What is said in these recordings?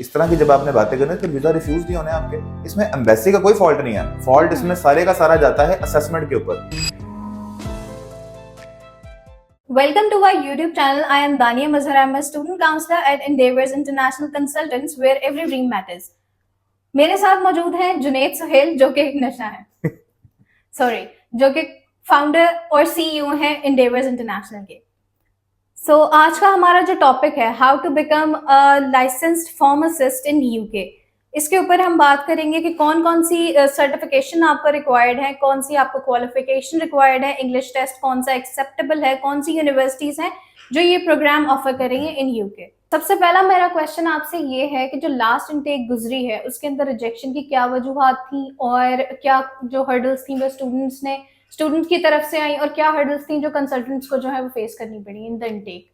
इस तरह की जब आपने बातें करनी तो वीजा रिफ्यूज नहीं होने आपके। इसमें एम्बेसी का कोई फॉल्ट नहीं है, फॉल्ट इसमें सारे का सारा जाता है असेसमेंट के ऊपर। Welcome to our YouTube channel. I am Dania Mazhar. I am a student counselor at Endeavors International Consultants, where every dream matters. मेरे साथ मौजूद हैं जुनेद सुहेल, जो कि एक नशा है सॉरी, जो कि फाउंडर और सीईओ हैं Endeavors International के। आज का हमारा जो टॉपिक है, how to become a licensed pharmacist in UK, इसके ऊपर हम बात करेंगे कि कौन कौन सी सर्टिफिकेशन आपका रिक्वायर्ड है, कौन सी आपको क्वालिफिकेशन रिक्वायर्ड है, इंग्लिश टेस्ट कौन सा एक्सेप्टेबल है, कौन सी यूनिवर्सिटीज हैं जो ये प्रोग्राम ऑफर करेंगे इन यूके। सबसे पहला मेरा क्वेश्चन आपसे ये है कि जो लास्ट इनटेक गुजरी है उसके अंदर रिजेक्शन की क्या वजूहात थी, और क्या जो हर्डल्स थी वो स्टूडेंट की तरफ से आई, और क्या हर्डल्स थी जो कंसल्टेंट्स को जो है वो फेस करनी पड़ी इन द इनटेक।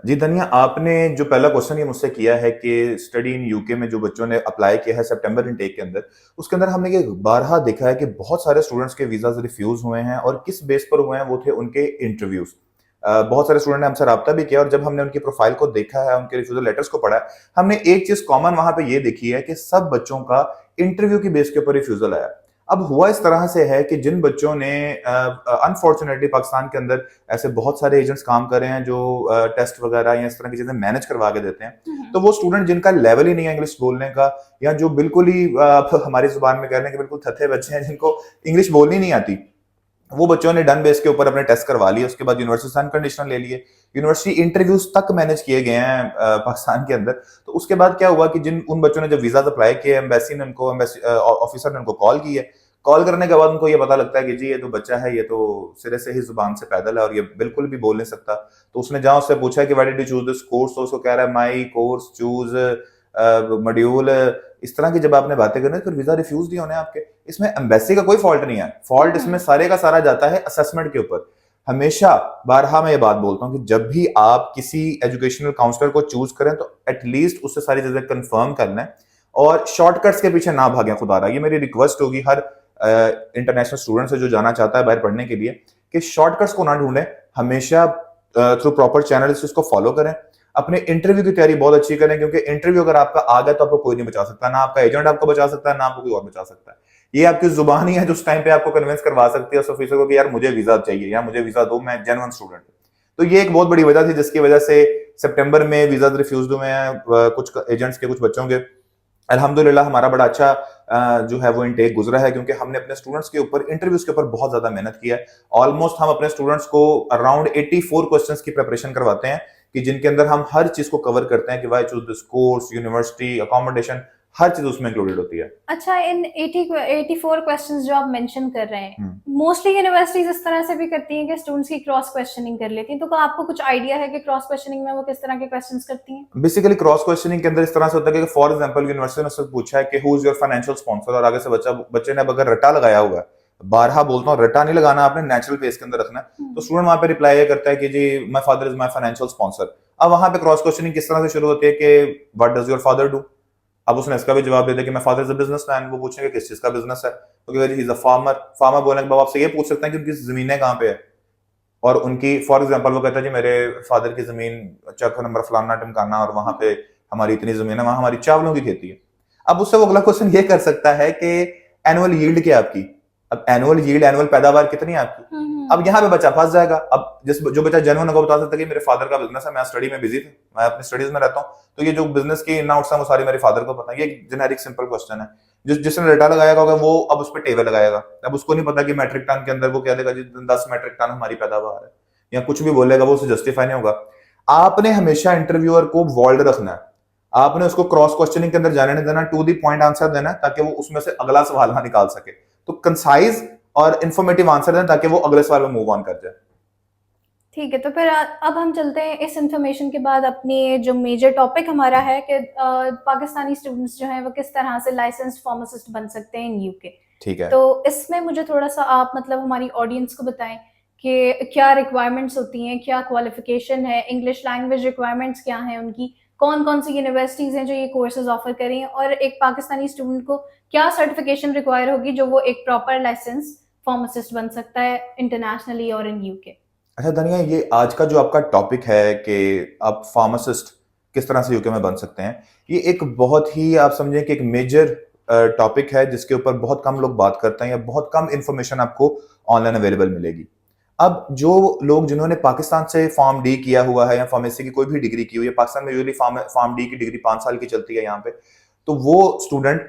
जी धनिया, आपने जो पहला क्वेश्चन ये मुझसे किया है कि स्टडी इन यूके में जो बच्चों ने अप्लाई किया है सितंबर इनटेक के अंदर, उसके अंदर हमने ये बारहा देखा है कि बहुत सारे स्टूडेंट्स के वीजाज रिफ्यूज हुए हैं। और किस बेस पर हुए हैं? वो थे उनके इंटरव्यूज। बहुत सारे स्टूडेंट ने हमसे रब्ता भी किया, और जब हमने उनकी प्रोफाइल को देखा है, उनके रिफ्यूजल लेटर्स को पढ़ा है, हमने एक चीज कॉमन वहां पे ये देखी है कि सब बच्चों का इंटरव्यू की बेस के ऊपर रिफ्यूजल आया। अब हुआ इस तरह से है कि जिन बच्चों ने अनफॉर्चुनेटली पाकिस्तान के अंदर ऐसे बहुत सारे एजेंट्स काम कर रहे हैं जो टेस्ट वगैरह या इस तरह की चीजें मैनेज करवा के देते हैं, तो वो स्टूडेंट जिनका लेवल ही नहीं है इंग्लिश बोलने का, या जो बिल्कुल ही हमारी जुबान में कहने के बिल्कुल थथे बच्चे हैं जिनको इंग्लिश बोलनी नहीं आती, वो बच्चों ने डन बेस के ऊपर अपने टेस्ट करवा लिए। उसके बाद यूनिवर्सिटी से अनकंडीशनल ले लिए, यूनिवर्सिटी इंटरव्यूज तक मैनेज किए गए हैं पाकिस्तान के अंदर। तो उसके बाद क्या हुआ कि जिन उन बच्चों ने जब वीजा अप्लाई किए, एम्बेसी ने उनको, एम्बेसी ऑफिसर ने उनको कॉल की है। कॉल करने के बाद उनको ये पता लगता है कि जी ये तो बच्चा है, ये तो सिरे से ही जुबान से पैदल है और ये बिल्कुल भी बोल नहीं सकता। तो उसने जहां उससे पूछा कि why did you choose this course, तो उसको कह रहा है माई कोर्स चूज मॉड्यूल। इस तरह की जब आपने बातें करनी फिर वीजा रिफ्यूज नहीं होने आपके। इसमें एम्बेसी का कोई फॉल्ट नहीं है, फॉल्ट इसमें सारे का सारा जाता है असेसमेंट के ऊपर। हमेशा बारहा मैं ये बात बोलता हूँ कि जब भी आप किसी एजुकेशनल काउंसलर को चूज करें तो एटलीस्ट उससे सारी चीजें कंफर्म कर लें, और शॉर्टकट्स के पीछे ना भागें। खुदा रहा, ये मेरी रिक्वेस्ट होगी हर इंटरनेशनल स्टूडेंट से जो जाना चाहता है बाहर पढ़ने के लिए, कि शॉर्टकट्स को ना ढूंढें, हमेशा थ्रू प्रॉपर चैनल्स इसको फॉलो करें। अपने इंटरव्यू की तैयारी बहुत अच्छी करें, क्योंकि इंटरव्यू अगर आपका आ गया तो आपको कोई नहीं बचा सकता, ना आपका एजेंट आपको बचा सकता है, ना आपको कोई और बचा सकता है। ये आपकी जुबान ही है जो उस टाइम पे आपको कन्विंस करवा सकती है उस ऑफिसर को कि यार मुझे वीजा चाहिए या मुझे वीजा दो, मैं जेन्युइन स्टूडेंट हूं। तो ये एक बहुत बड़ी वजह थी जिसकी वजह से सितंबर में वीजा रिफ्यूज हुए हैं कुछ एजेंट्स के, कुछ बच्चों के। अल्हम्दुलिल्लाह हमारा बड़ा अच्छा जो है वो इनटेक गुजरा है, क्योंकि हमने अपने स्टूडेंट्स के ऊपर, इंटरव्यूज के ऊपर बहुत ज्यादा मेहनत की है। ऑलमोस्ट हम अपने स्टूडेंट्स को अराउंड 84 क्वेश्चंस की प्रिपरेशन करवाते हैं, कि जिनके अंदर हम हर चीज को कवर करते हैं कि why choose this course, university, accommodation, हर चीज उसमें इंक्लूडेड होती है। अच्छा, इन 84 क्वेश्चंस जो आप मेंशन कर रहे हैं, मोस्टली यूनिवर्सिटीज इस तरह से भी करती हैं कि स्टूडेंट्स की क्रॉस क्वेश्चनिंग कर लेती हैं, तो क्या आपको कुछ आइडिया है कि क्रॉस क्वेश्चनिंग में वो किस तरह के क्वेश्चंस करती हैं? बेसिकली क्रॉस क्वेश्चनिंग के अंदर इस तरह से होता है कि फॉर एग्जांपल यूनिवर्सिटी ने उससे पूछा है कि who is your financial sponsor, और आगे से बच्चे ने अब अगर रटा लगाया हुआ है, बारहा बोलता हूँ, रटा नहीं लगाना, आपने नेचुरल फेस के अंदर रखना है। तो स्टूडेंट वहां पे रिप्लाई ये करता है कि जी my father is my financial sponsor. अब वहां पे क्रॉस क्वेश्चनिंग किस तरह से शुरू होती है कि what does your father do. अब उसने इसका भी जवाब दे दिया कि my father is a businessman. वो पूछेंगे किस चीज का बिजनेस है, तो he is a farmer. Farmer बोलने के बाद आपसे ये पूछ सकते हैं कि उनकी जमीनें कहाँ पे है, और उनकी फॉर एग्जांपल वो कहता है जी मेरे फादर की जमीन चक नंबर फलाना टिमकाना, और वहां पे हमारी इतनी जमीन है, वहां हमारी चावलों की खेती है। अब उससे वो अगला क्वेश्चन ये कर सकता है कि एनुअल यील्ड क्या है आपकी। अब एनुअल यील्ड, एनुअल पैदावार कितनी है आपकी। अब यहाँ पे बच्चा फंस जाएगा। अब जो बच्चा जेन्युइन होगा बता सकता है कि मेरे फादर का बिजनेस है, मैं स्टडी में बिजी था, मैं अपनी स्टडीज में रहता हूँ, तो ये जो बिजनेस की इन आउट्स है वो सारी मेरे फादर को पता है। ये जेनेरिक सिंपल क्वेश्चन है। जिसने डेटा लगाएगा होगा वो अब उस पर टेबल लगाएगा। अब उसको नहीं पता कि मैट्रिक टन के अंदर वो कह देगा जी 10 मैट्रिक टन हमारी पैदावार है, या कुछ भी बोलेगा, वो उसे जस्टिफाई नहीं होगा। आपने हमेशा इंटरव्यूअर को वॉल्ड रखना है, आपने उसको क्रॉस क्वेश्चनिंग के अंदर जाने नहीं देना, टू दी पॉइंट आंसर देना है ताकि वो उसमें से अगला सवाल ना निकाल सके। तो कंसाइज और इंफॉर्मेटिव आंसर देना ताकि वो अगले सवाल में मूव ऑन कर जाए। ठीक है, तो फिर अब हम चलते हैं इस इंफॉर्मेशन के बाद अपनी जो मेजर टॉपिक हमारा है कि पाकिस्तानी स्टूडेंट्स जो हैं वो किस तरह से लाइसेंस्ड फार्मासिस्ट बन सकते हैं इन यूके। ठीक है। तो इसमें मुझे थोड़ा सा आप मतलब हमारी ऑडियंस को बताएं कि क्या रिक्वायरमेंट्स होती हैं, क्या क्वालिफिकेशन है, इंग्लिश लैंग्वेज रिक्वायरमेंट्स क्या हैं उनकी, कौन कौन सी यूनिवर्सिटीज़ हैं जो ये कोर्सेज ऑफर करें, और एक पाकिस्तानी स्टूडेंट को क्या सर्टिफिकेशन रिक्वायर होगी जो वो एक प्रॉपर लाइसेंस फार्मासिस्ट बन सकता है इंटरनेशनली और इन यूके। अच्छा धनिया, ये आज का जो आपका टॉपिक है कि आप फार्मासिस्ट किस तरह से यूके में बन सकते हैं, ये एक बहुत ही आप समझें कि एक मेजर टॉपिक है जिसके ऊपर बहुत कम लोग बात करते हैं या बहुत कम इंफॉर्मेशन आपको ऑनलाइन अवेलेबल मिलेगी। अब जो लोग जिन्होंने पाकिस्तान से फार्म डी किया हुआ है या फार्मेसी की कोई भी डिग्री की हुई है, पाकिस्तान में यूजुअली फार्म डी की डिग्री 5 साल की चलती है यहाँ पे, तो वो स्टूडेंट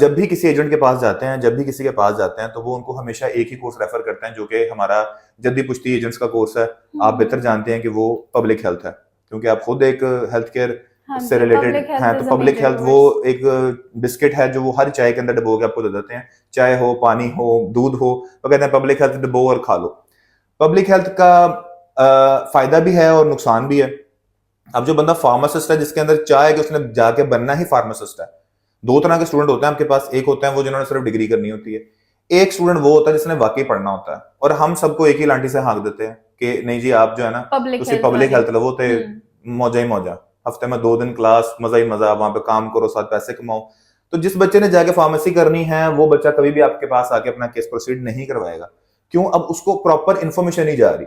जब भी किसी एजेंट के पास जाते हैं, जब भी किसी के पास जाते हैं, तो वो उनको हमेशा एक ही कोर्स रेफर करते हैं जो कि हमारा जद्दी पुश्ती एजेंट्स का कोर्स है। आप बेहतर जानते हैं कि वो पब्लिक हेल्थ है, क्योंकि आप खुद एक हेल्थ केयर हाँ से जी, रिलेटेड public health हैं, is तो a पब्लिक major हेल्थ वो course. एक बिस्किट है जो वो हर चाय के अंदर डबो के आपको दे देते हैं, चाय हो, पानी हो, दूध हो, तो कहते हैं पब्लिक हेल्थ डबो और खा लो। पब्लिक हेल्थ का फायदा भी है और नुकसान भी है। अब जो बंदा फार्मासिस्ट है जिसके अंदर चाह है कि उसने जाके बनना ही फार्मासिस्ट है, दो तरह के स्टूडेंट होते हैं आपके पास। एक होते हैं वो जिन्होंने सिर्फ डिग्री करनी होती है, एक स्टूडेंट वो होता है जिसने वाकई पढ़ना होता है। और हम सबको एक ही लाठी से हाँक देते हैं कि नहीं जी आप जो है ना पब्लिक तुसी हेल्थ पब्लिक वाले। हेल्थ लवो ते मौजा ही मौजा, हफ्ते में 2 दिन क्लास, मजा ही मजा, वहां पे काम करो, साथ पैसे कमाओ। तो जिस बच्चे ने जाके फार्मेसी करनी है वो बच्चा कभी भी आपके पास आके अपना केस प्रोसीड नहीं करवाएगा। क्यों? अब उसको प्रॉपर इंफॉर्मेशन नहीं जा रही।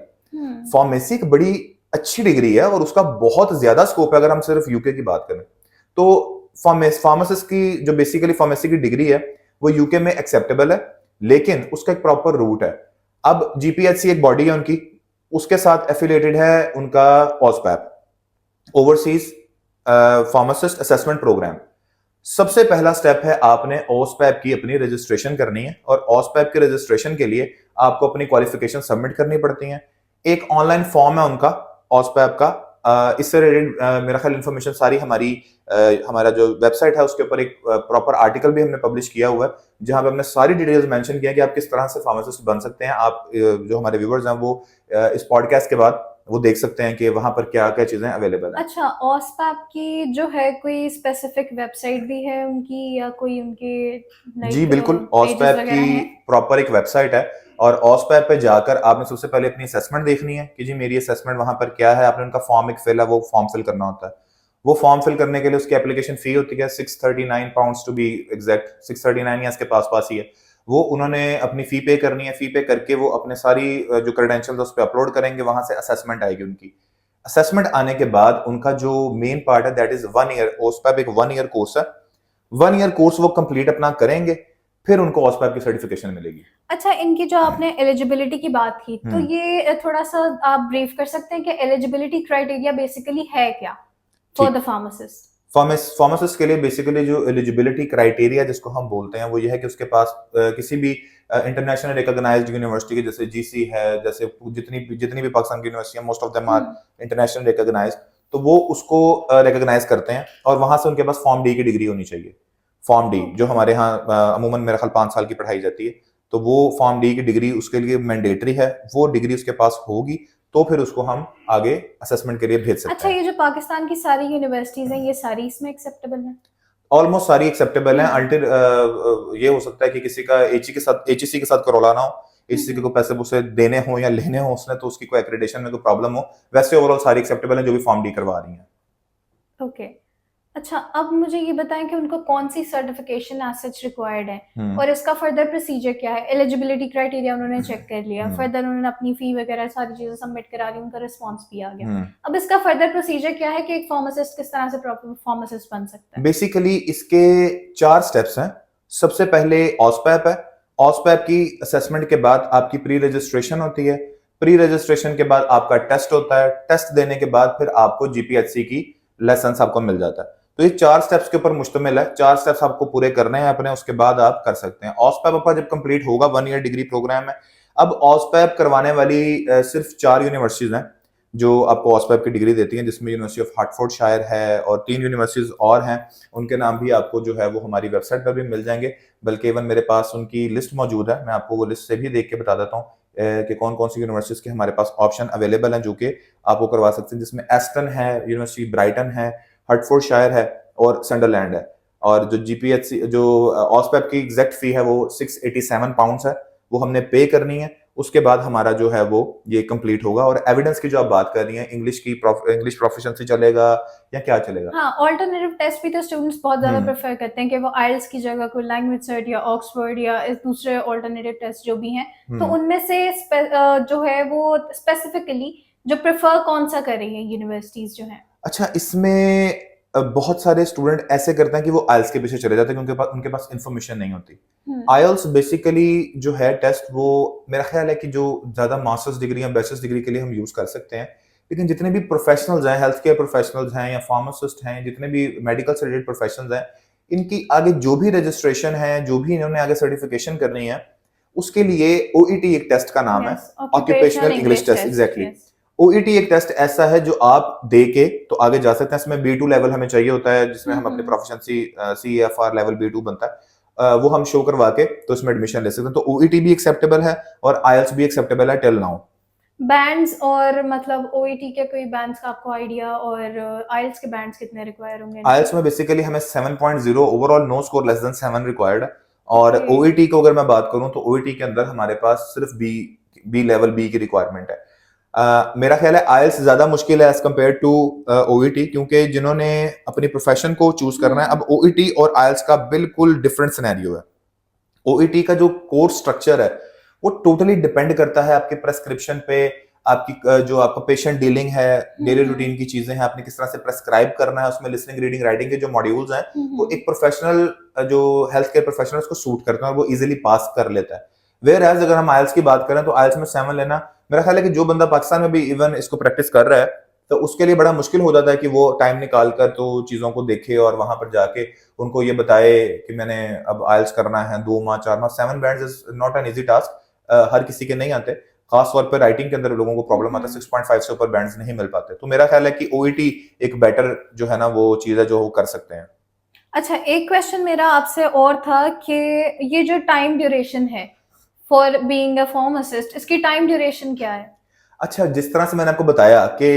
फार्मेसी एक बड़ी अच्छी डिग्री है और उसका बहुत ज्यादा स्कोप है अगर हम सिर्फ यूके की बात करें तो। फार्मासिस्ट की जो बेसिकली फार्मेसी की डिग्री है वो यूके में एक्सेप्टेबल है, लेकिन उसका एक प्रॉपर रूट है। अब जीपीएचसी एक बॉडी है उनकी, उसके साथ एफिलिएटेड है उनका ऑस्पैप, ओवरसीज फार्मासिस्ट असेसमेंट प्रोग्राम। सबसे पहला स्टेप है आपने ओस्पैप की अपनी रजिस्ट्रेशन करनी है, और ओस्पैप के रजिस्ट्रेशन के लिए आपको अपनी क्वालिफिकेशन सबमिट करनी पड़ती हैं। एक ऑनलाइन फॉर्म है उनका ओस्पैप का, इससे रिलेटेड मेरा ख्याल इन्फॉर्मेशन सारी हमारा जो वेबसाइट है उसके ऊपर एक प्रॉपर आर्टिकल भी हमने पब्लिश किया हुआ है जहां पे हमने सारी डिटेल्स मेंशन किया कि आप किस तरह से फार्मासिस्ट बन सकते हैं। आप जो हमारे व्यूवर्स हैं वो इस पॉडकास्ट के बाद वो देख सकते हैं कि वहां पर क्या क्या चीजें अवेलेबल हैं। अच्छा, ऑस्पैप की जो है कोई स्पेसिफिक वेबसाइट भी है उनकी या कोई उनके जी लाइक बिल्कुल, पेजेस ऑस्पैप की वगैरह हैं? प्रॉपर एक वेबसाइट है, और ऑस्पैप पे जाकर आपने सबसे पहले अपनी असेसमेंट देखनी है कि जी मेरी असेसमेंट वहां पर क्या है। आपने उनका फॉर्म एक फिल है, वो फॉर्म फिल करना होता है। वो फॉर्म फिल करने के लिए उसकी एप्लीकेशन फी होती है 639 पाउंड्स टू बी एग्जैक्ट, 639 या इसके पास ही है। वो उन्होंने अपनी फी पे करनी है, फी पे करके वो अपने सारी जो क्रेडेंशियल्स उस पर अपलोड करेंगे, वहां से असेसमेंट आएगी उनकी। असेसमेंट आने के बाद उनका जो मेन पार्ट है दैट इज 1 ईयर। ओस्पैप एक 1 ईयर कोर्स है, 1 ईयर कोर्स वो कंप्लीट अपना करेंगे, फिर उनको ऑस्पैप की सर्टिफिकेशन मिलेगी। अच्छा, इनकी जो आपने एलिजिबिलिटी की बात की तो ये थोड़ा सा आप ब्रीफ कर सकते हैं कि एलिजिबिलिटी क्राइटेरिया बेसिकली है क्या फॉर द फार्मासिस्ट? फार्मासिस्ट के लिए बेसिकली जो एलिजिबिलिटी क्राइटेरिया जिसको हम बोलते हैं वो ये है कि उसके पास किसी भी इंटरनेशनल रिकॉग्नाइज्ड यूनिवर्सिटी के, जैसे जीसी है, जैसे जितनी भी पाकिस्तान की university most of them are international recognised, तो वो उसको रिकॉग्नाइज करते हैं और वहां से उनके पास फॉर्म डी की डिग्री होनी चाहिए। फॉर्म डी जो हमारे यहाँ अमूमन मेरा ख्याल 5 साल की पढ़ाई जाती है, तो वो फॉर्म डी की डिग्री उसके लिए मैंडेटरी है। वो डिग्री उसके पास होगी तो फिर उसको हम आगे असेसमेंट के लिए भेज सकते अच्छा, हैं। ये जो पाकिस्तान की सारी यूनिवर्सिटीज हैं ये सारी इसमें एक्सेप्टेबल हैं? ऑलमोस्ट सारी एक्सेप्टेबल हैं, अल्टिल ये हो सकता है कि किसी का एचईसी के साथ करोला ना हो, एचईसी को पैसे उसे देने हो या लेने हो उसने, तो उसकी कोई एक्रेडिटेशन में कोई प्रॉब्लम हो। वैसे ओवरऑल सारी एक्सेप्टेबल हैं जो भी फॉर्म डी करवा रही हैं। ओके। अच्छा, अब मुझे ये बताएं कि उनको कौन सी सर्टिफिकेशन एज सच रिक्वायर्ड है और इसका फर्दर प्रोसीजर क्या है? एलिजिबिलिटी क्राइटेरिया उन्होंने चेक कर लिया, फर्दर उन्होंने अपनी फी वगैरह सारी चीजें सबमिट करा ली, उनका रिस्पांस भी आ गया। अब इसका फर्दर प्रोसीजर क्या है कि एक फार्मासिस्ट किस तरह से प्रॉपर फार्मासिस्ट बन सकता है? बेसिकली इसके 4 स्टेप्स हैं। सबसे पहले ऑस्पैप है। ऑस्पैप की असेसमेंट के बाद आपकी प्री रजिस्ट्रेशन होती है। प्री रजिस्ट्रेशन के बाद आपका टेस्ट होता है। टेस्ट देने के बाद फिर आपको जीपीएचसी की लाइसेंस आपको मिल जाता है। तो ये 4 स्टेप्स के ऊपर मुश्तमिल है। 4 स्टेप्स आपको पूरे करने हैं अपने, उसके बाद आप कर सकते हैं। ऑस्पैप आपका जब कंप्लीट होगा, 1 ईयर डिग्री प्रोग्राम है। अब ऑस्पैप करवाने वाली सिर्फ 4 यूनिवर्सिटीज हैं जो आपको ऑस्पैप की डिग्री देती हैं, जिसमें यूनिवर्सिटी ऑफ हार्टफोर्डशायर है और 3 यूनिवर्सिटीज और हैं। उनके नाम भी आपको जो है वो हमारी वेबसाइट पर भी मिल जाएंगे, बल्कि इवन मेरे पास उनकी लिस्ट मौजूद है। मैं आपको वो लिस्ट से भी देख के बता देता हूँ कि कौन कौन सी यूनिवर्सिटीज के हमारे पास ऑप्शन अवेलेबल हैं जो कि आपको करवा सकते हैं, जिसमें एस्टन है, यूनिवर्सिटी ब्राइटन है, हर्टफोर्डशायर है और संडरलैंड है। और जो जीपीएचसी जो ऑस्पैप की एग्जैक्ट फी है वो 687 पाउंड्स है, वो हमने पे करनी है। उसके बाद हमारा जो है वो ये कंप्लीट होगा। और एविडेंस की जो आप बात कर रही हैं, इंग्लिश प्रोफिशिएंसी चलेगा या क्या चलेगा? हाँ, ऑल्टरनेटिव टेस्ट भी तो स्टूडेंट्स बहुत ज्यादा प्रेफर करते हैं कि वो आइल्स की जगह कोई लैंग्वेज सर्ट या ऑक्सफोर्ड या इस दूसरे ऑल्टरनेटिव टेस्ट जो भी हैं, तो उनमें से जो है वो स्पेसिफिकली जो प्रेफर कौन सा कर रही है यूनिवर्सिटीज जो हैं? अच्छा, इसमें बहुत सारे स्टूडेंट ऐसे करते हैं कि वो आइल्स के पीछे चले जाते हैं क्योंकि उनके पास इन्फॉर्मेशन नहीं होती। आइल्स बेसिकली जो है टेस्ट, वो मेरा ख्याल है कि जो ज़्यादा मास्टर्स डिग्री या बैचलर्स डिग्री के लिए हम यूज़ कर सकते हैं। लेकिन जितने भी प्रोफेशनल्स हैं, हेल्थ केयर प्रोफेशनल्स हैं या फार्मासिस्ट हैं, जितने भी मेडिकल से रिलेटेड प्रोफेशनल्स हैं, इनकी आगे जो भी रजिस्ट्रेशन है, जो भी इन्होंने आगे सर्टिफिकेशन करनी है, उसके लिए ओईटी एक टेस्ट का नाम है, yes, occupational occupational English English test, test, exactly. yes. OET एक टेस्ट ऐसा है जो आप दे के तो आगे जा सकते हैं। इसमें बी टू लेवल हमें चाहिए होता है, जिसमें हम अपनी proficiency CFR level B two बनता है, वो हम शो करवा के तो इसमें एडमिशन ले सकते हैं। तो ओईटी भी एक्सेप्टेबल है और आईएलटीएस भी एक्सेप्टेबल है टिल नाउ। बैंड्स और मतलब ओईटी के कोई बैंड्स का आपको आइडिया, और आइल्स के बैंड्स कितने रिक्वायर होंगे इनके? आईएलटीएस में बेसिकली हमें 7.0 overall, no score less than 7 required है। और Okay. ओईटी को अगर मैं बात करूं तो ओईटी के अंदर हमारे पास सिर्फ बी लेवल बी की रिक्वायरमेंट है। मेरा ख्याल है आईएलटीएस ज्यादा मुश्किल है एज कम्पेयर टू ओईटी, क्योंकि जिन्होंने अपनी प्रोफेशन को चूज करना है, अब ओईटी और आईएलटीएस का बिल्कुल डिफरेंट सिनेरियो है। ओईटी का जो कोर्स स्ट्रक्चर है वो टोटली डिपेंड करता है आपके प्रेस्क्रिप्शन पे, आपकी जो आपका पेशेंट डीलिंग है, डेली रूटीन की चीजें हैं, आपने किस तरह से प्रेस्क्राइब करना है, उसमें लिसनिंग, रीडिंग, राइटिंग के जो मॉड्यूल्स हैं वो एक प्रोफेशनल जो हेल्थ केयर प्रोफेशनल उसको सूट करते हैं और वो इजीली पास कर लेता है। वेयर एज अगर हम आइल्स की बात करें तो आइल्स में 7 लेना, मेरा ख्याल है कि जो बंदा पाकिस्तान में भी इवन इसको प्रैक्टिस कर रहा है तो उसके लिए बड़ा मुश्किल हो जाता है कि वो टाइम निकाल कर तो चीजों को देखे और वहां पर जाके उनको ये बताए कि मैंने अब आइल्स करना है 2 माह 4 माह। 7 bands is not an easy task, हर किसी के नहीं आते। खास तौर पर राइटिंग के अंदर लोगों को प्रॉब्लम आता है, 6.5 से ऊपर बैंड्स नहीं मिल पाते। तो मेरा ख्याल है कि ओईटी एक बेटर जो है ना वो चीज है जो वो कर सकते हैं। अच्छा, एक क्वेश्चन मेरा आपसे और था कि ये जो टाइम ड्यूरेशन है फॉर बीइंग अ फार्मासिस्ट, इसकी टाइम ड्यूरेशन क्या है? अच्छा, जिस तरह से मैंने आपको बताया कि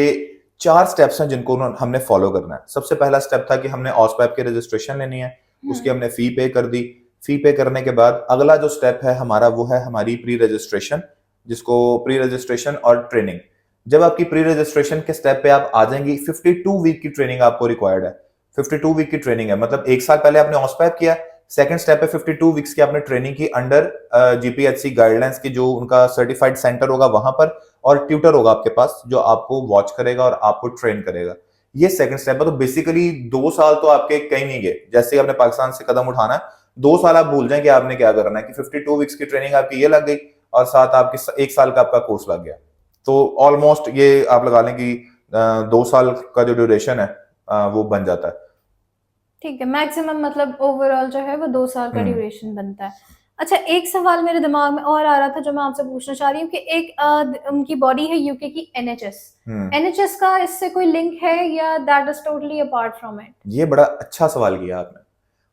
4 स्टेप्स हैं जिनको हमने फॉलो करना है। सबसे पहला स्टेप था कि हमने ऑस्पैप की रजिस्ट्रेशन लेनी है, उसकी हमने फी पे कर दी। फी पे करने के बाद अगला जो स्टेप है हमारा वो है हमारी प्री रजिस्ट्रेशन, जिसको प्री रजिस्ट्रेशन और ट्रेनिंग। जब आपकी प्री रजिस्ट्रेशन के स्टेप पे आप आ जाएंगी, 52 वीक की ट्रेनिंग आपको रिक्वायर्ड है। 52 वीक की ट्रेनिंग है, मतलब 1 साल पहले आपने ऑस्पैप किया, सेकंड स्टेप पे 52 वीक्स की आपने ट्रेनिंग की अंडर जीपीएचसी गाइडलाइंस की, जो उनका सर्टिफाइड सेंटर होगा वहां पर, और ट्यूटर होगा आपके पास जो आपको वॉच करेगा और आपको ट्रेन करेगा। ये सेकंड स्टेप है। तो बेसिकली 2 साल तो आपके कहीं नहीं गए। जैसे ही आपने पाकिस्तान से कदम उठाना है, 2 साल आप भूल जाएं कि आपने क्या करना है, कि 52 वीक्स की ट्रेनिंग आपकी ये लग गई और साथ आपकी 1 साल का आपका कोर्स लग गया। तो ऑलमोस्ट ये आप लगा लें कि 2 साल का जो ड्यूरेशन है वो बन जाता है। ठीक है, मैक्सिमम मतलब ओवरऑल जो है वो 2 साल का हम्म। ड्यूरेशन बनता है। अच्छा, एक सवाल मेरे दिमाग में और आ रहा था जो मैं आपसे पूछना चाह रही हूँ कि एक उनकी बॉडी है यूके की, एनएचएस। हम्म। एनएचएस का इससे कोई लिंक है या that is totally apart from it? ये बड़ा अच्छा सवाल किया आपने।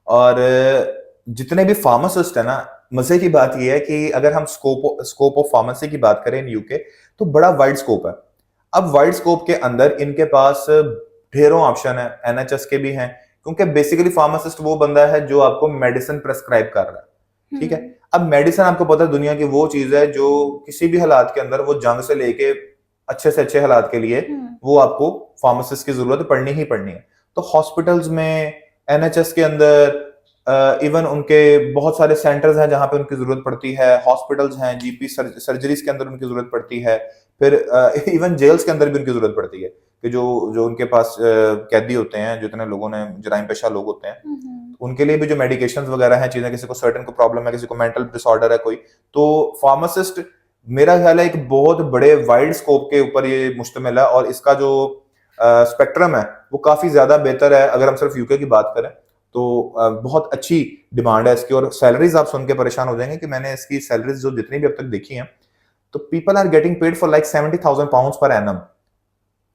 और जितने भी फार्मासिस्ट है ना, मजे की बात यह है कि अगर हम स्कोप ऑफ फार्मेसी की बात करें इन यूके, तो बड़ा वाइड स्कोप है। अब वाइड स्कोप के अंदर इनके पास ढेरों ऑप्शन है, एनएचएस के भी हैं, क्योंकि बेसिकली फार्मासिस्ट वो बंदा है जो आपको मेडिसिन प्रेस्क्राइब कर रहा है। ठीक है। अब मेडिसिन आपको पता है दुनिया की वो चीज है जो किसी भी हालात के अंदर, वो जंग से लेके अच्छे से अच्छे हालात के लिए वो आपको फार्मासिस्ट की जरूरत पड़नी ही पड़नी है। तो हॉस्पिटल्स में, एनएचएस के अंदर, इवन उनके बहुत सारे सेंटर्स हैं जहां पे उनकी जरूरत पड़ती है, हॉस्पिटल्स हैं, जीपी सर्जरीज के अंदर उनकी जरूरत पड़ती है, फिर इवन जेल्स के अंदर भी उनकी जरूरत पड़ती है कि जो जो उनके पास कैदी होते हैं, जितने लोगों ने जराइम पेशा लोग होते हैं, उनके लिए भी जो मेडिकेशन वगैरह हैं, चीजें, किसी को सर्टन को प्रॉब्लम है, किसी को मेंटल डिसऑर्डर है कोई, तो फार्मासिस्ट मेरा ख्याल है एक बहुत बड़े वाइड स्कोप के ऊपर ये मुश्तमिल है। और इसका जो स्पेक्ट्रम है वो काफी ज्यादा बेहतर है। अगर हम सिर्फ यूके की बात करें तो बहुत अच्छी डिमांड है इसकी। और सैलरीज आप सुन के परेशान हो जाएंगे कि मैंने इसकी सैलरीज जो जितनी भी अब तक देखी हैं, तो people are getting paid for like 70,000 pounds per annum.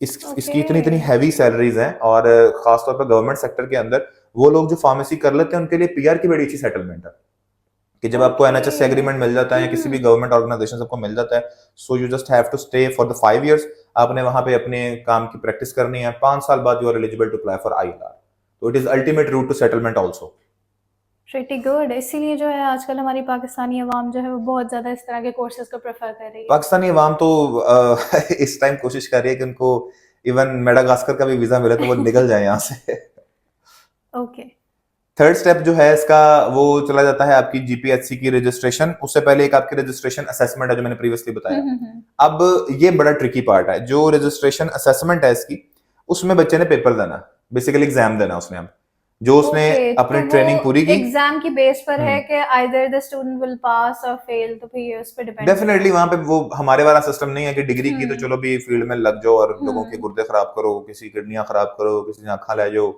इसकी इतनी इतनी हैवी सैलरीज हैं। और खासतौर पर गवर्नमेंट सेक्टर के अंदर वो लोग जो फार्मेसी कर लेते हैं उनके लिए पीआर की बड़ी अच्छी सेटलमेंट है कि जब आपको एनएचएस से एग्रीमेंट मिल जाता है या किसी भी गवर्नमेंट ऑर्गेनाइजेशन सबको मिल जाता है, so you just have to stay for the 5 years. आपने वहां पे अपने काम की प्रैक्टिस करनी है, 5 साल बाद you are eligible to apply for ILR. तो it is ultimate route to settlement also. Pretty good. इसीलिए जो है आजकल हमारी पाकिस्तानी अवाम जो है वो बहुत ज्यादा इस तरह के कोर्सेज को प्रेफर कर रही है। पाकिस्तानी अवाम तो इस टाइम कोशिश कर रही है कि उनको इवन मेडागास्कर का भी वीजा मिले तो वो निकल जाए यहाँ से। ओके। थर्ड स्टेप जो है इसका वो चला जाता है आपकी जीपीएचसी की रजिस्ट्रेशन। उससे पहले एक आपकी रजिस्ट्रेशन असेसमेंट है जो मैंने प्रीवियसली बताया। अब ये बड़ा ट्रिकी पार्ट है, जो रजिस्ट्रेशन असेसमेंट है इसकी, उसमें बच्चे ने पेपर देना, बेसिकली एग्जाम देना उसने। अब जो उसने ओके, अपनी तो ट्रेनिंग वो पूरी की, एग्जाम की बेस पर है हम्म, कि either the student will pass और फेल, तो फिर ये उस पर डिपेंड करता डेफिनेटली है। वहां पे वो हमारे वाला सिस्टम नहीं है कि डिग्री की तो हम्म। चलो भी फील्ड में लग जाओ और लोगों के हम्म। गुर्दे खराब करो, किसी किडनियां खराब करो, किसी की आंखें ले जाओ।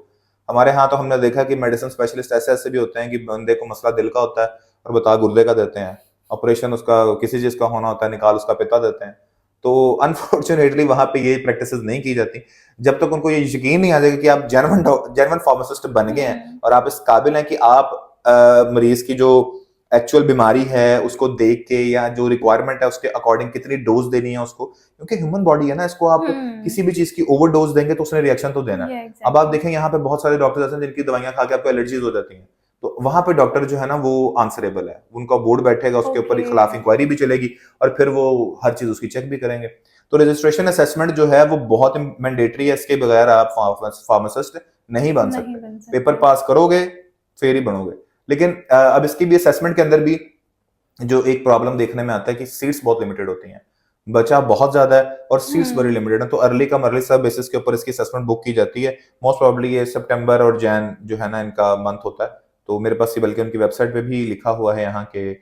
हमारे यहाँ तो हमने देखा कि मेडिसिन स्पेशलिस्ट ऐसे ऐसे भी होते हैं कि बंदे को मसला दिल का होता है और बता गुर्दे का देते हैं, ऑपरेशन उसका किसी चीज का होना होता है निकाल उसका पिता देते हैं। तो अनफॉर्चुनेटली वहां पे ये प्रैक्टिस नहीं की जाती जब तक उनको ये यकीन नहीं आ जाएगा कि आप जेनवन फार्मासिस्ट बन गए हैं हम्म। और आप इस काबिल हैं कि आप मरीज की जो एक्चुअल बीमारी है उसको देख के या जो रिक्वायरमेंट है उसके अकॉर्डिंग कितनी डोज देनी है उसको, क्योंकि ह्यूमन बॉडी है ना, इसको आप हम्म। किसी भी चीज की ओवर डोज देंगे तो उसने रिएक्शन तो देना है। या अब आप एग्जैक्टली। देखें यहाँ पे बहुत सारे डॉक्टर्स ऐसे हैं जिनकी दवाइयां खा के आपको एलर्जीज हो जाती हैं, तो वहां पे डॉक्टर जो है ना वो आंसरेबल है, उनका बोर्ड बैठेगा, उसके ऊपर ओके। खिलाफ इंक्वायरी भी चलेगी और फिर वो हर चीज उसकी चेक भी करेंगे। तो रजिस्ट्रेशन असेसमेंट जो है वो बहुत मैंडेटरी है, इसके बगैर आप फार्मासिस्ट नहीं बन नहीं सकते। बन पेपर सकते। पास करोगे फिर ही बनोगे। लेकिन अब इसकी भी असेसमेंट के अंदर भी जो एक प्रॉब्लम देखने में आता है कि सीट्स बहुत लिमिटेड होती हैं, बचा बहुत ज्यादा है और सीट्स बड़ी हम्म। लिमिटेड है, तो अर्ली कम अर्ली सब बेसिस के ऊपर इसकी असेसमेंट बुक की जाती है। मोस्ट प्रोबेबली ये सितंबर और जैन जो है ना इनका मंथ होता है। तो मेरे पास बल्कि उनकी वेबसाइट पे भी लिखा हुआ है यहाँ के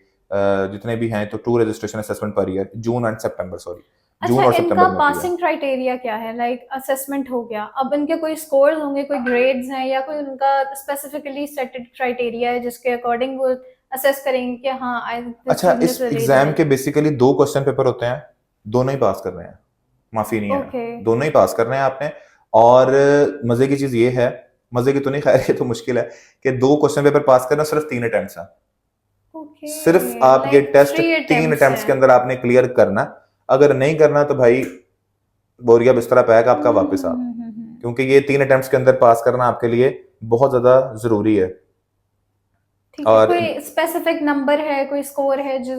जितने भी हैं, तो 2 registration assessment per year, June and September, sorry अच्छा, जून और इनका सितंबर में होती है। पासिंग क्राइटेरिया क्या है? लाइक असेसमेंट हो गया, अब इनके कोई स्कोर्स होंगे, कोई ग्रेड्स हैं, या कोई उनका स्पेसिफिकली सेटेड क्राइटेरिया है जिसके अकॉर्डिंग वो असेस करेंगे कि हाँ दिस अच्छा, स्टूडेंट इस इज रियली एग्जाम वेल। के बेसिकली 2 क्वेश्चन पेपर होते हैं, दोनों ही पास कर रहे हैं, माफी नहीं है, ओके। दोनों ही पास कर रहे हैं आपने। और मजे की चीज ये है, मजे की तो नहीं खैर ये तो मुश्किल है, कि 2 क्वेश्चन पेपर पास करना सिर्फ 3 अटेम्प्ट्स हैं। ओके, सिर्फ आप ये लाइक टेस्ट 3 3 अटेम्प्ट्स अटेम्प्ट्स हैं। के अंदर आपने क्लियर करना। अगर नहीं करना तो भाई बोरिया बिस्तरा पैक आपका वापस आप, क्योंकि ये 3 अटेम्प्ट्स के अंदर पास करना आपके लिए बहुत ज्यादा जरूरी है। ठीक है, और कोई स्पेसिफिक नंबर है, कोई स्कोर है जो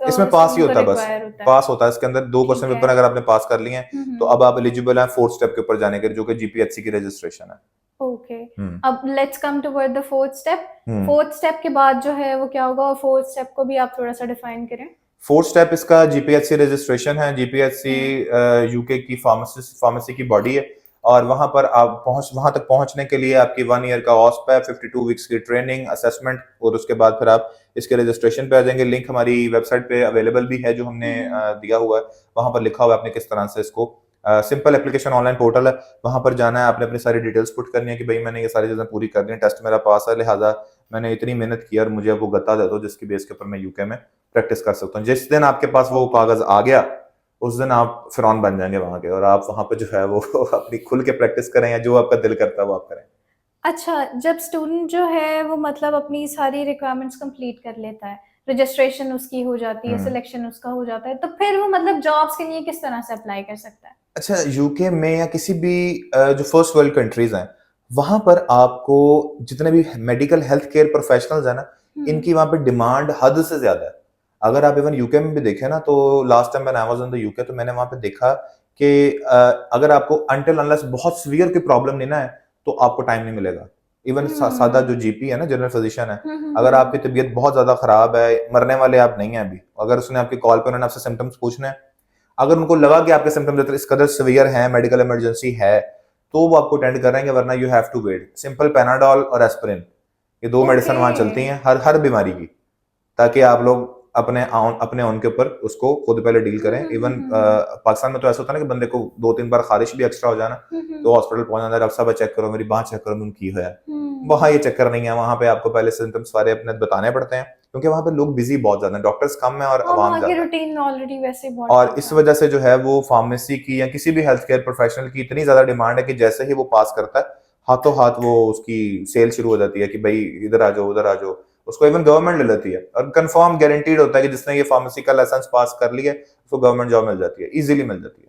इसमें पास ही स्टूडेंट को होता है, बस रिक्वायर होता है? पास होता है इसके अंदर। 2 क्वेश्चन ठीक है। पेपर अगर आपने पास कर लिए हैं तो हम्म। अब आप एलिजिबल हैं फोर्थ स्टेप के ऊपर जाने के, जो कि जीपीएचसी की रजिस्ट्रेशन है। ओके। हम्म। अब let's come toward the fourth step. Hmm. Fourth step के बाद जो है वो क्या होगा, और फोर्थ स्टेप को भी आप थोड़ा सा डिफाइन करें। फोर्थ स्टेप इसका जीपीएचसी रजिस्ट्रेशन है। जीपीएचसी हम्म। यूके की फार्मेसी की बॉडी है और वहां तक पहुंचने के लिए आपकी 1 ईयर का ऑस्प है, 52 वीक्स की ट्रेनिंग, असेसमेंट, और उसके बाद फिर आप इसके रजिस्ट्रेशन पे आ जाएंगे। लिंक हमारी वेबसाइट पे अवेलेबल भी है जो हमने दिया हुआ है, वहां पर लिखा हुआ है आपने किस तरह से इसको, सिंपल एप्लीकेशन ऑनलाइन पोर्टल है, वहां पर जाना है, आपने अपनी सारी डिटेल्स पुट करनी है कि भाई मैंने ये सारी चीजें पूरी कर दी हैं, टेस्ट मेरा पास है, लिहाजा मैंने इतनी मेहनत की और मुझे अब वो गत्ता दे दो जिसकी बेस के ऊपर मैं यूके में प्रैक्टिस कर सकता हूँ। जिस दिन आपके पास वो कागज आ गया उस दिन आप फिरौन बन जाएंगे वहां के, और आप वहां पे जो है वो अपनी खुल के प्रैक्टिस करें या जो आपका दिल करता है वो आप करें। अच्छा, जब स्टूडेंट जो है वो मतलब अपनी सारी रिक्वायरमेंट्स कंप्लीट कर लेता है, रजिस्ट्रेशन उसकी हो जाती है, हम्म। सिलेक्शन उसका हो जाता है, तो फिर वो मतलब जॉब्स के लिए किस तरह से अप्लाई कर सकता है? अच्छा, यूके में या किसी भी जो फर्स्ट वर्ल्ड कंट्रीज हैं वहां पर आपको जितने भी मेडिकल हेल्थ केयर प्रोफेशनल्स हैं ना, इनकी वहां पे डिमांड हद से ज्यादा है। अगर आप इवन यूके में भी देखें ना, तो लास्ट टाइम मैंने I was in the UK, तो मैंने वहां पे देखा कि अगर आपको अनटिल अनलेस बहुत सीवियर की प्रॉब्लम नहीं ना है तो आपको टाइम नहीं मिलेगा। इवन सादा जो जीपी है ना, जनरल फिजिशियन है, अगर आपकी तबीयत बहुत ज्यादा खराब है, मरने वाले आप नहीं है अभी, अगर उसने आपकी कॉल पे उन्होंने आपसे सिम्टम्स पूछने हैं, अगर उनको लगा कि आपके सिम्टम्स इस कदर सीवियर हैं, मेडिकल इमरजेंसी है, तो वो आपको अटेंड करेंगे, वरना you have to wait. Simple Panadol और एस्पिरिन, ये 2 मेडिसिन वहां चलती हैं हर हर बीमारी की, ताकि आप लोग अपने ऑन के ऊपर उसको खुद पहले डील करें। इवन पाकिस्तान में तो ऐसा होता है ना कि बंदे को 2-3 बार खारिश भी एक्स्ट्रा हो जाना तो हॉस्पिटल पहुंच जाना है, डॉक्टर साहब चेक करो मेरी बांह चेक करो मैंने की है। वहां ये चक्कर नहीं है, वहां पे आपको पहले सिम्टम्स सारे अपने बताने पड़ते हैं, क्योंकि वहां पे लोग बिजी बहुत ज्यादा हैं, डॉक्टर्स कम है और हाँ, आवाम वहाँ की ज्यादा है। रूटीन ऑलरेडी वैसे बहुत और टफ इस है। वजह से जो है वो फार्मेसी की या किसी भी हेल्थ केयर प्रोफेशनल की इतनी ज्यादा डिमांड है कि जैसे ही वो पास करता है हाथों हाथ वो उसकी सेल शुरू हो जाती है कि भाई इधर आ जाओ उधर आ जाओ। उसको इवन गवर्नमेंट ले लेती है और कंफर्म गारंटीड होता है कि जिसने ये फार्मेसी का लाइसेंस पास कर लिया है उसको गवर्नमेंट जॉब मिल जाती है, इजीली मिल जाती है।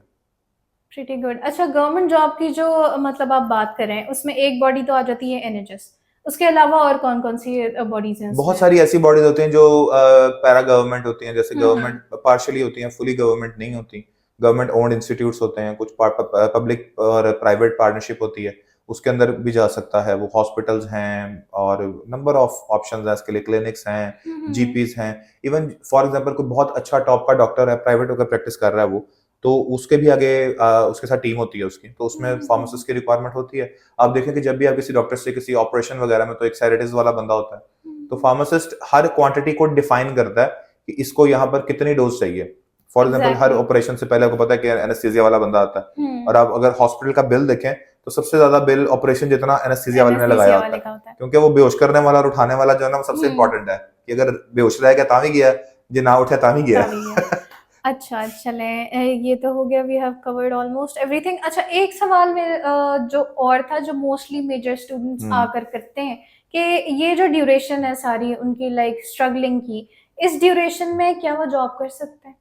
Pretty good. अच्छा, गवर्नमेंट जॉब की जो मतलब आप बात कर रहे हैं, उसमें एक बॉडी तो आ जाती है एनएचएस, उसके अलावा और कौन कौन सी बॉडीज हैं बहुत उसमें? सारी ऐसी बॉडीज होती हैं जो पैरा गवर्नमेंट होती हैं, जैसे हम्म। गवर्नमेंट पार्शियली होती हैं, फुली गवर्नमेंट नहीं होती। गवर्नमेंट ओन्ड इंस्टीट्यूट्स होते हैं, कुछ पब्लिक और प्राइवेट पार्टनरशिप होती है, उसके अंदर भी जा सकता है वो। हॉस्पिटल्स हैं और नंबर ऑफ ऑप्शंस हैं इसके लिए, क्लिनिक्स हैं, हम्म। जीपीज हैं। इवन फॉर एग्जांपल कोई बहुत अच्छा टॉप का डॉक्टर है, प्राइवेट होकर प्रैक्टिस कर रहा है वो, तो उसके भी आगे उसके साथ टीम होती है उसकी, तो उसमें फार्मासिस्ट की रिक्वायरमेंट होती है। आप देखें कि जब भी आप किसी डॉक्टर से किसी ऑपरेशन वगैरह में, तो एक सेरेटिस वाला बंदा होता है, तो फार्मासिस्ट हर क्वांटिटी को डिफाइन करता है कि इसको यहाँ पर कितनी डोज चाहिए। For example her Exactly. Operation से पहले आपको पता है कि एनेस्थीसिया वाला बंदा आता है, और आप अगर हॉस्पिटल का बिल देखें तो सबसे ज्यादा बिल ऑपरेशन जितना एनेस्थीसिया वाले ने लगाया एनेस्थीसिया होता वाले है, का होता है। क्योंकि वो बेहोश करने वाला और उठाने वाला जो है ना, वो सबसे इंपॉर्टेंट है कि अगर बेहोश रह गया तावी गया, जो ना उठा तावी गया। तावी गया। अच्छा चलें, ये तो हो गया, we have covered almost everything. अच्छा, एक सवाल मेरे जो और था, जो मोस्टली मेजर स्टूडेंट्स आकर करते हैं, कि ये जो ड्यूरेशन है सारी उनकी लाइक स्ट्रगलिंग की, इस ड्यूरेशन में क्या वो जॉब कर सकते हैं?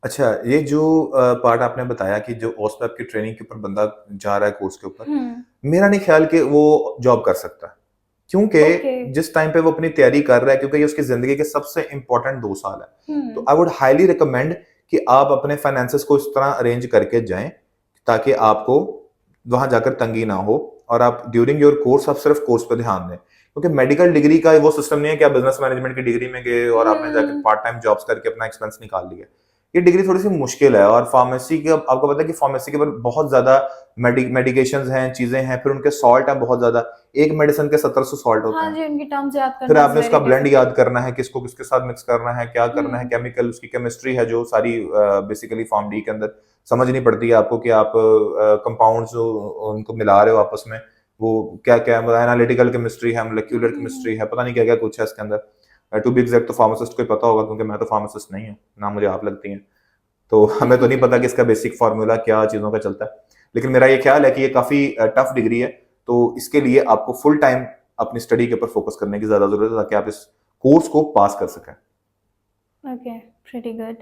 अच्छा, ये जो पार्ट आपने बताया कि जो ओस्पेप की ट्रेनिंग के ऊपर बंदा जा रहा है कोर्स के ऊपर, मेरा नहीं ख्याल कि वो जॉब कर सकता है, क्योंकि ओके। जिस टाइम पे वो अपनी तैयारी कर रहा है, क्योंकि ये उसकी जिंदगी के सबसे इंपॉर्टेंट 2 साल है, तो आई वुड हाईली रिकमेंड कि आप अपने फाइनेंसेस को इस तरह अरेंज करके जाएं ताकि आपको वहां जाकर तंगी ना हो, और आप ड्यूरिंग योर कोर्स आप सिर्फ कोर्स पर ध्यान दें, क्योंकि मेडिकल डिग्री का वो सिस्टम नहीं है कि आप बिजनेस मैनेजमेंट की डिग्री में गए और आपने जाकर पार्ट टाइम जॉब्स करके अपना एक्सपेंस निकाल लिया। ये डिग्री थोड़ी सी मुश्किल है, और फार्मेसी के आपको पता है कि फार्मेसी के ऊपर बहुत ज्यादा मेडिकेशंस हैं, चीजें हैं, फिर उनके सॉल्ट हैं बहुत ज्यादा, एक मेडिसिन के 1700 सॉल्ट होते हाँ हैं, जी, उनकी टर्म्स याद फिर करना इज आपने उसका वेरी ब्लेंड याद डिफिकल्ट। करना है, किसको किसके साथ मिक्स करना है, क्या करना है, केमिकल उसकी केमिस्ट्री है जो सारी बेसिकली फॉर्म डी के अंदर समझ नहीं पड़ती है आपको कि आप कंपाउंड्स उनको मिला रहे हो आपस में, वो क्या क्या एनालिटिकल केमिस्ट्री है, मोलिक्यूलर केमिस्ट्री है, पता नहीं क्या क्या कुछ है इसके अंदर। टू बी एग्जैक्ट तो फार्मासिस्ट को ही पता होगा, क्योंकि मैं तो फार्मासिस्ट नहीं हूँ ना, मुझे आप लगती हैं, तो हमें तो नहीं पता कि इसका बेसिक फार्मूला क्या चीजों का चलता है। लेकिन मेरा ये ख्याल है कि ये काफी टफ डिग्री है, तो इसके लिए आपको फुल टाइम अपनी स्टडी के ऊपर फोकस करने की ज्यादा जरूरत है, ताकि आप इस कोर्स को पास कर सकें। Okay, pretty good.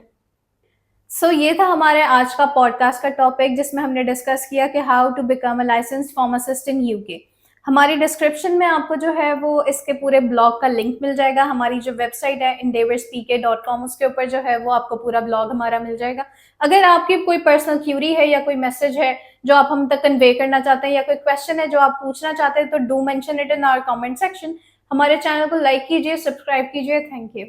सो ये था हमारे आज का पॉडकास्ट का टॉपिक, जिसमें हमने डिस्कस किया कि how to become a licensed pharmacist in UK. हमारी डिस्क्रिप्शन में आपको जो है वो इसके पूरे ब्लॉग का लिंक मिल जाएगा। हमारी जो वेबसाइट है endeavorspk.com, उसके ऊपर जो है वो आपको पूरा ब्लॉग हमारा मिल जाएगा। अगर आपकी कोई पर्सनल क्यूरी है या कोई मैसेज है जो आप हम तक कन्वे करना चाहते हैं, या कोई क्वेश्चन है जो आप पूछना चाहते हैं, तो do mention it in our comment section. हमारे चैनल को लाइक कीजिए, सब्सक्राइब कीजिए। Thank you.